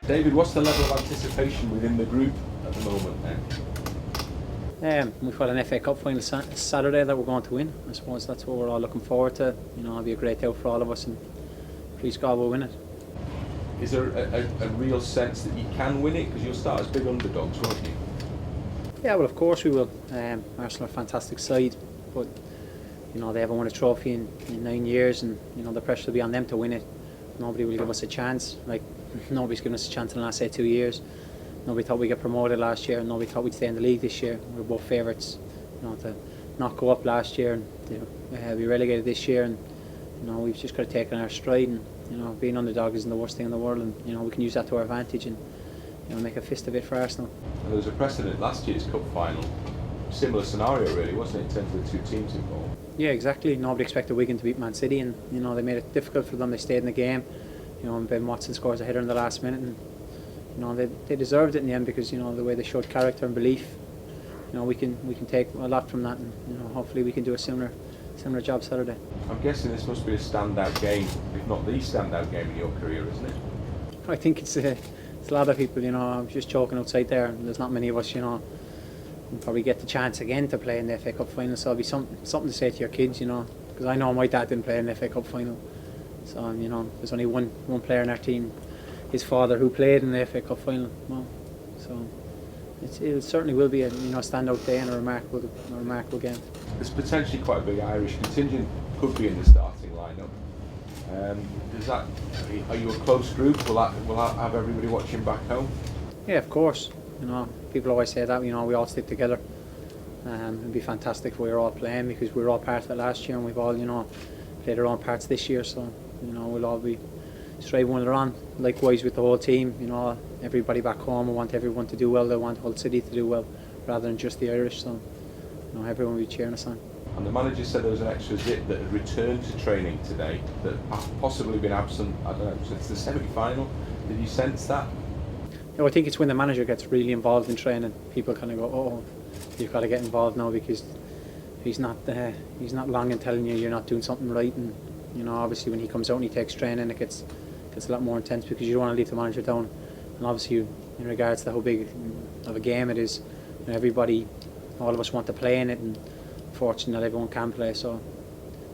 David, what's the level of anticipation within the group at the moment then? We've got an FA Cup final Saturday that we're going to win. I suppose that's what we're all looking forward to. It'll be a great day for all of us, and please God we'll win it. Is there a real sense that you can win it? Because you'll start as big underdogs, won't you? Yeah, well, of course we will. Arsenal are a fantastic side, but they haven't won a trophy in 9 years, and the pressure will be on them to win it. Nobody will give us a chance. Like nobody's given us a chance in the last 2 years. Nobody thought we'd get promoted last year, and nobody thought we'd stay in the league this year. We're both favourites, to not go up last year and be relegated this year, and we've just got to take it in our stride. And being underdog isn't the worst thing in the world, and we can use that to our advantage and make a fist of it for Arsenal. And there was a precedent last year's cup final, similar scenario really, wasn't it, in terms of the two teams involved? Yeah, exactly. Nobody expected Wigan to beat Man City, and they made it difficult for them. They stayed in the game. And Ben Watson scores a header in the last minute, and they deserved it in the end because the way they showed character and belief. We can take a lot from that, and hopefully we can do a similar job Saturday. I'm guessing this must be a standout game, if not the standout game in your career, isn't it? I think it's a lot of people. I'm just joking outside there, and there's not many of us. We'll probably get the chance again to play in the FA Cup final, so it'll be something to say to your kids. Because I know my dad didn't play in the FA Cup final, so there's only one player in our team, his father, who played in the FA Cup final. So it certainly will be a standout day and a remarkable game. There's potentially quite a big Irish contingent could be in the starting lineup. Are you a close group? Will that have everybody watching back home? Yeah, of course. People always say that we all stick together. It'd be fantastic if we were all playing, because we were all part of it last year, and we've all played our own parts this year. So we'll all be striving when they're on. Likewise with the whole team. Everybody back home. We want everyone to do well. They want Hull City to do well, rather than just the Irish. So everyone will be cheering us on. And the manager said there was an extra zip that had returned to training today that had possibly been absent, I don't know, since the semi-final. Did you sense that? I think it's when the manager gets really involved in training, people kind of go, oh, you've got to get involved now, because he's not long in telling you you're not doing something right. And obviously when he comes out and he takes training, it gets a lot more intense, because you don't want to leave the manager down. And obviously in regards to how big of a game it is, everybody, all of us want to play in it, and fortunately not everyone can play, so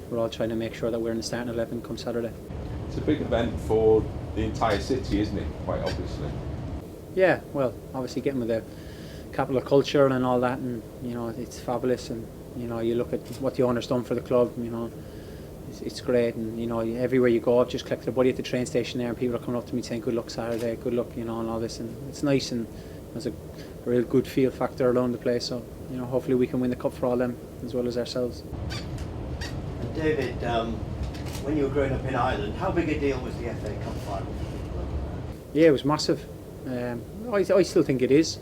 we're all trying to make sure that we're in the starting 11 come Saturday. It's a big event for the entire city, isn't it, quite obviously? Yeah, well, obviously getting with the capital of culture and all that, and it's fabulous, and you look at what the owner's done for the club, it's great, and everywhere you go, I've just collected a buddy at the train station there, and people are coming up to me saying good luck Saturday, good luck, and all this, and it's nice, and there's a real good feel factor around the place, so hopefully we can win the cup for all them as well as ourselves. And David, when you were growing up in Ireland, how big a deal was the FA Cup final for the club? Yeah, it was massive. I still think it is.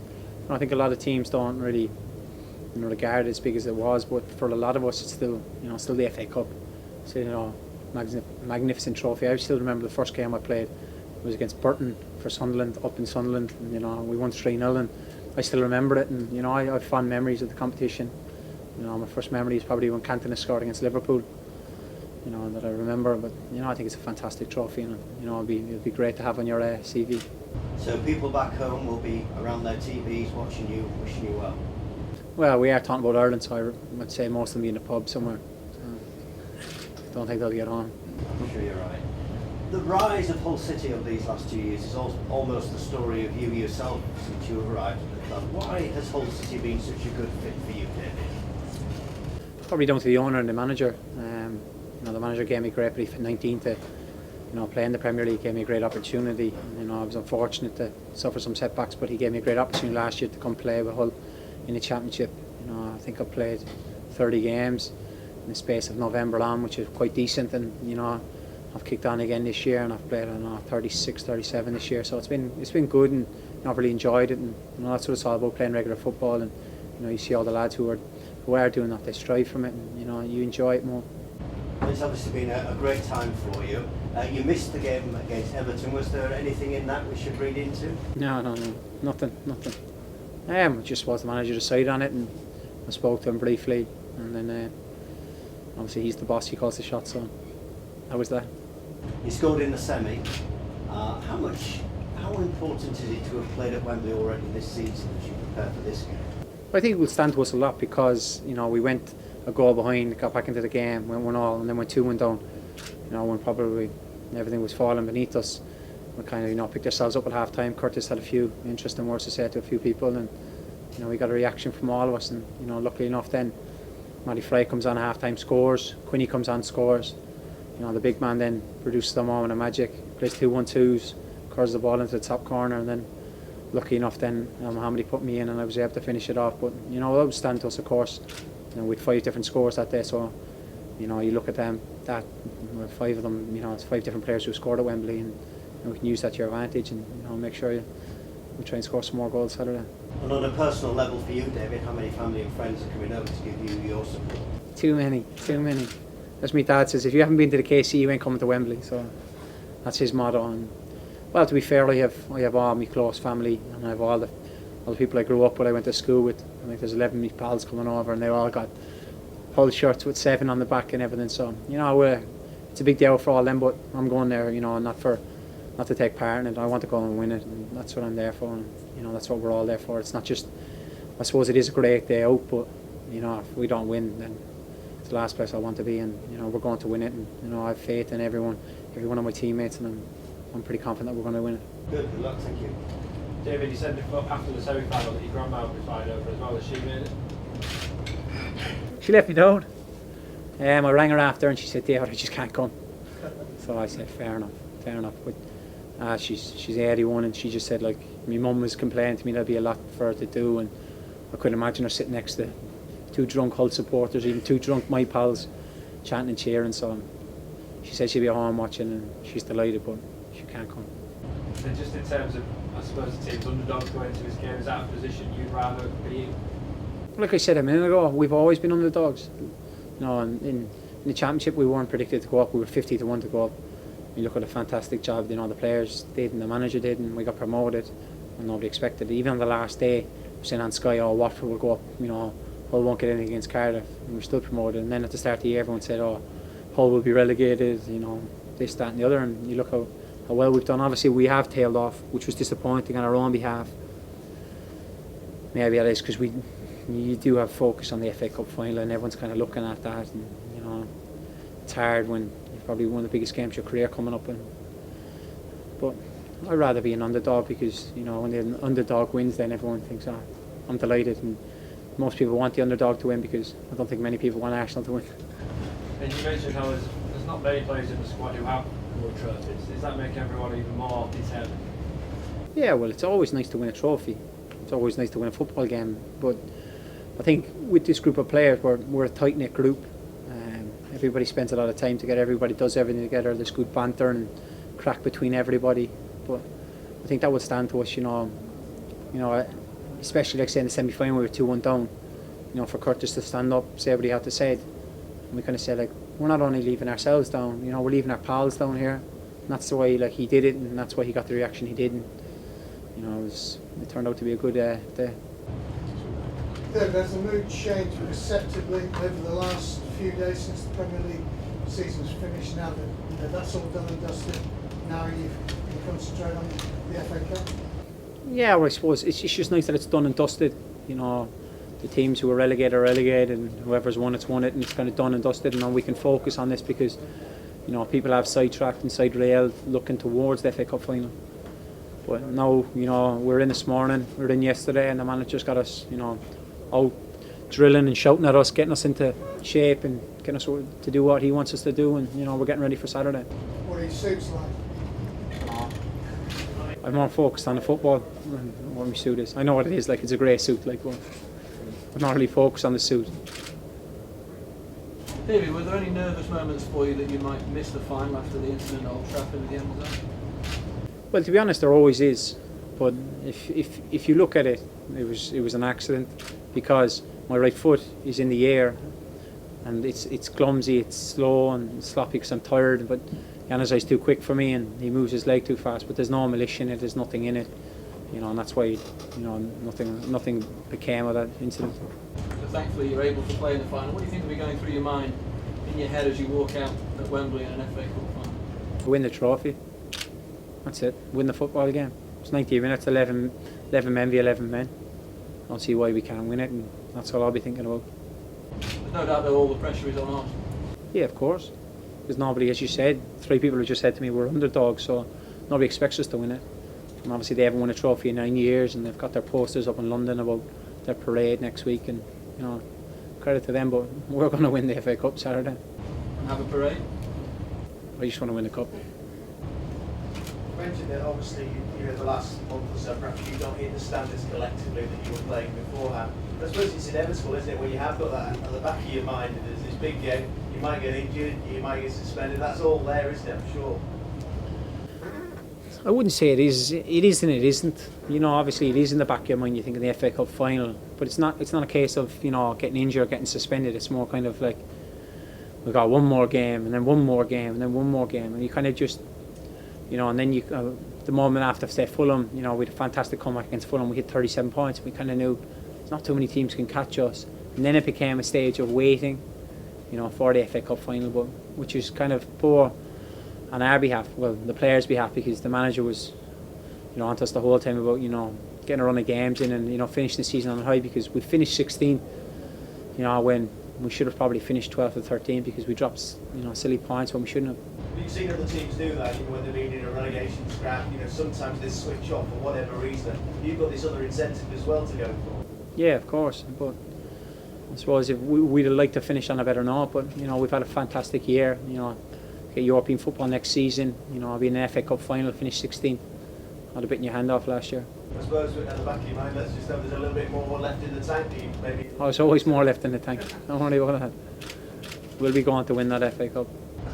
I think a lot of teams don't really regard it as big as it was, but for a lot of us it's still the FA Cup. So magnificent trophy. I still remember the first game I played. It was against Burton for Sunderland, up in Sunderland, and we won 3-0, and I still remember it, and I have fond memories of the competition. My first memory is probably when Cantona scored against Liverpool, that I remember, but I think it's a fantastic trophy, and it'll be great to have on your CV. So people back home will be around their TVs watching you, wishing you well? Well, we are talking about Ireland, so I would say most of them be in a pub somewhere. So don't think they'll get on. I'm sure you're right. The rise of Hull City over these last 2 years is almost the story of you yourself since you arrived at the club. Why has Hull City been such a good fit for you, David? Probably down to the owner and the manager. The manager gave me a great brief at 19 to play in the Premier League, gave me a great opportunity. I was unfortunate to suffer some setbacks, but he gave me a great opportunity last year to come play with Hull in the Championship. I think I played 30 games in the space of November on, which is quite decent, and I've kicked on again this year, and I've played 36, 37 this year, so it's been good, and I've really enjoyed it, and that's what it's all about, playing regular football, and you see all the lads who are doing that, they strive from it, and you enjoy it more. Well, it's obviously been a great time for you. You missed the game against Everton. Was there anything in that we should read into? No, nothing. Just was the manager decide on it, and I spoke to him briefly, and then obviously he's the boss, he calls the shots, so that was that. You scored in the semi. How much How important is it to have played at Wembley already this season as you prepare for this game? I think it will stand to us a lot because, you know, we went a goal behind, got back into the game, went 1-1, and then went 2-1 down. You know, when probably everything was falling beneath us, we kind of, you know, picked ourselves up at half time. Curtis had a few interesting words to say to a few people, and, you know, we got a reaction from all of us. And, you know, luckily enough then, Matty Fry comes on at half time, scores. Quinny comes on, scores. You know, the big man then produces the moment of magic, plays 2-1-2s, curls the ball into the top corner, and then lucky enough then Mohammed put me in and I was able to finish it off. But, you know, that would stand to us, of course. You know, with 5 different scores that day, so, you know, you look at them, that 5 of them, you know, it's 5 different players who scored at Wembley, and, you know, we can use that to your advantage and, you know, make sure we try and score some more goals Saturday. And on a personal level for you, David, how many family and friends are coming over to give you your support? Too many. As my dad says, if you haven't been to the KC, you ain't coming to Wembley, so that's his motto. And, well, to be fair, I have all my close family, and I have all the people I grew up with, I went to school with. I think there's 11 of my pals coming over, and they all got Hull shirts with 7 on the back and everything. So, you know, it's a big deal for all them, but I'm going there, you know, not to take part in it. I want to go and win it, and that's what I'm there for. And, you know, that's what we're all there for. It's not just, I suppose it is a great day out, but, you know, if we don't win, then it's the last place I want to be. And, you know, we're going to win it, and, you know, I have faith in every one of my teammates, and I'm pretty confident that we're going to win it. Good luck, thank you. David, you said before, after the semi-final that your grandma would be flying over as well. As she made it? She let me down. I rang her after and she said, David, I just can't come. So I said, fair enough. But she's 81 and she just said, like, my mum was complaining to me there'd be a lot for her to do, and I couldn't imagine her sitting next to 2 drunk Hull supporters, even 2 drunk my pals, chanting and cheering. So she said she'd be at home watching, and she's delighted, but she can't come. So just in terms of, I suppose, the team's underdogs going into this game, is that a position you'd rather be in? Like I said a minute ago, we've always been underdogs. You know, in the championship we weren't predicted to go up. We were 50 to 1 to go up. You look at a fantastic job, you know, the players did and the manager did, and we got promoted, and nobody expected it. Even on the last day, we're saying on Sky, oh, Watford will go up, you know, Hull won't get anything against Cardiff, and we're still promoted. And then at the start of the year, everyone said, oh, Hull will be relegated, you know, this, that and the other. And you look how well we've done. Obviously we have tailed off, which was disappointing on our own behalf. Maybe that is because you do have focus on the FA Cup final, and everyone's kind of looking at that, and, you know, it's hard when you've probably one of the biggest games of your career coming up. But I'd rather be an underdog, because, you know, when the underdog wins, then everyone thinks, oh, I'm delighted, and most people want the underdog to win, because I don't think many people want Arsenal to win. And you mentioned how there's not many players in the squad who have won trophies. Does that make everyone even more determined? Yeah, well, it's always nice to win a trophy. It's always nice to win a football game. But I think with this group of players, we're a tight-knit group. Everybody spends a lot of time together. Everybody does everything together. There's good banter and crack between everybody. But I think that would stand to us, you know, especially like say in the semi-final we were 2-1 down. You know, for Curtis to stand up, say what he had to say. And we kind of said, like, we're not only leaving ourselves down, you know, we're leaving our pals down here. And that's the way, like, he did it, and that's why he got the reaction he did. And, you know, it turned out to be a good day. There's a mood change perceptibly over the last few days since the Premier League season's finished. Now that that's all done and dusted, now you concentrate on the FA Cup. Yeah, well, I suppose it's just nice that it's done and dusted. You know, the teams who are relegated are relegated, and whoever's won it's won it, and it's kind of done and dusted. And now we can focus on this, because, you know, people have sidetracked and side railed looking towards the FA Cup final. But now, you know, we're in this morning, we were in yesterday, and the manager's got us, you know, out drilling and shouting at us, getting us into shape and getting us to do what he wants us to do. And, you know, we're getting ready for Saturday. What are your suits like? I'm more focused on the football than what my suit is. I know what it is, like, it's a grey suit, like, but I'm not really focused on the suit. David, were there any nervous moments for you that you might miss the final after the incident at Old Trafford at the end of that? Well, to be honest, there always is. But if you look at it, it was an accident, because my right foot is in the air, and it's clumsy, it's slow and sloppy because I'm tired. But Januzaj's too quick for me, and he moves his leg too fast. But there's no militia in it, there's nothing in it, you know, and that's why, you know, nothing became of that incident. So thankfully you're able to play in the final. What do you think will be going through your mind, in your head, as you walk out at Wembley in an FA Cup final? Win the trophy. That's it. Win the football game. It's 90 minutes, 11 men v 11 men. I don't see why we can't win it, and that's all I'll be thinking about. There's no doubt that all the pressure is on Arsenal. Yeah, of course. Because nobody, as you said, 3 people have just said to me we're underdogs, so nobody expects us to win it. And obviously they haven't won a trophy in 9 years, and they've got their posters up in London about their parade next week, and you know, credit to them, but we're going to win the FA Cup Saturday. And have a parade. I just want to win the cup. You mentioned that obviously the last month or so perhaps you don't hit the standards collectively that you were playing beforehand. I suppose it's inevitable, isn't it, when you have got that at the back of your mind, that there's this big game, you might get injured, you might get suspended, that's all there, isn't it, I'm sure. I wouldn't say it is. It is and it isn't. You know, obviously it is in the back of your mind. You think of the FA Cup final, but it's not. It's not a case of getting injured or getting suspended. It's more kind of like we've got one more game and then one more game and then one more game, and you kind of just and then you the moment after say Fulham, we had a fantastic comeback against Fulham. We hit 37 points. We kind of knew there's not too many teams can catch us, and then it became a stage of waiting, for the FA Cup final, but which is kind of poor on our behalf, well, the players' behalf, because the manager was, on to us the whole time about, getting a run of games in and, finish the season on high, because we finished 16, when we should have probably finished 12th or 13th because we dropped, silly points when we shouldn't have. You've seen other teams do that, when they've been in a relegation scrap, sometimes they switch off for whatever reason. You've got this other incentive as well to go for. Yeah, of course, but I suppose if we'd have liked to finish on a better note, but, we've had a fantastic year, get European football next season, I'll be in the FA Cup final, finish 16th. I'd have bitten your hand off last year. I suppose at the back of your mind, let's just hope there's a little bit more left in the tank. Maybe. Oh, there's always more left in the tank. Don't worry about that. We'll be going to win that FA Cup.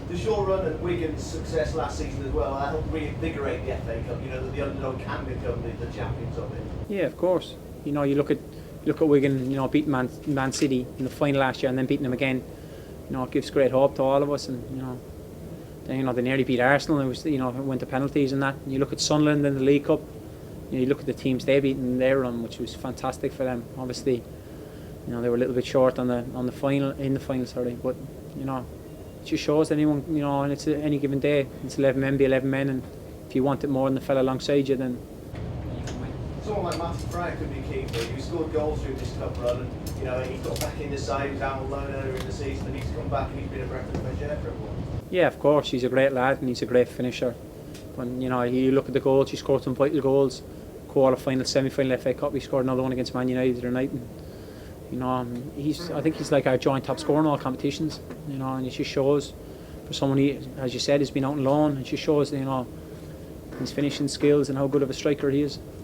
Does your run and Wigan's success last season as well help reinvigorate the FA Cup? That the underdog can become the champions of it. Yeah, of course. You look at Wigan, beating Man City in the final last year and then beating them again. It gives great hope to all of us, and they nearly beat Arsenal. It was it went to penalties and that. And you look at Sunderland in the League Cup. You look at the teams they beat in their run, which was fantastic for them. Obviously, they were a little bit short on the final, but it just shows anyone, and it's any given day. It's 11 men be 11 men, and if you want it more than the fella alongside you, then you can win. Someone like Matthew Fry could be key for you. He scored goals through this cup run, and he got back in the side. He was out on loan earlier in the season, and he's come back and he's been a breath of fresh air for everyone. Yeah, of course, he's a great lad and he's a great finisher. When you look at the goals, he scored some vital goals. Quarter-final, semi-final FA Cup, he scored another one against Man United the other night. And, I think he's like our joint top scorer in all competitions. And it just shows for someone, as you said, who's been out on loan. It just shows, his finishing skills and how good of a striker he is.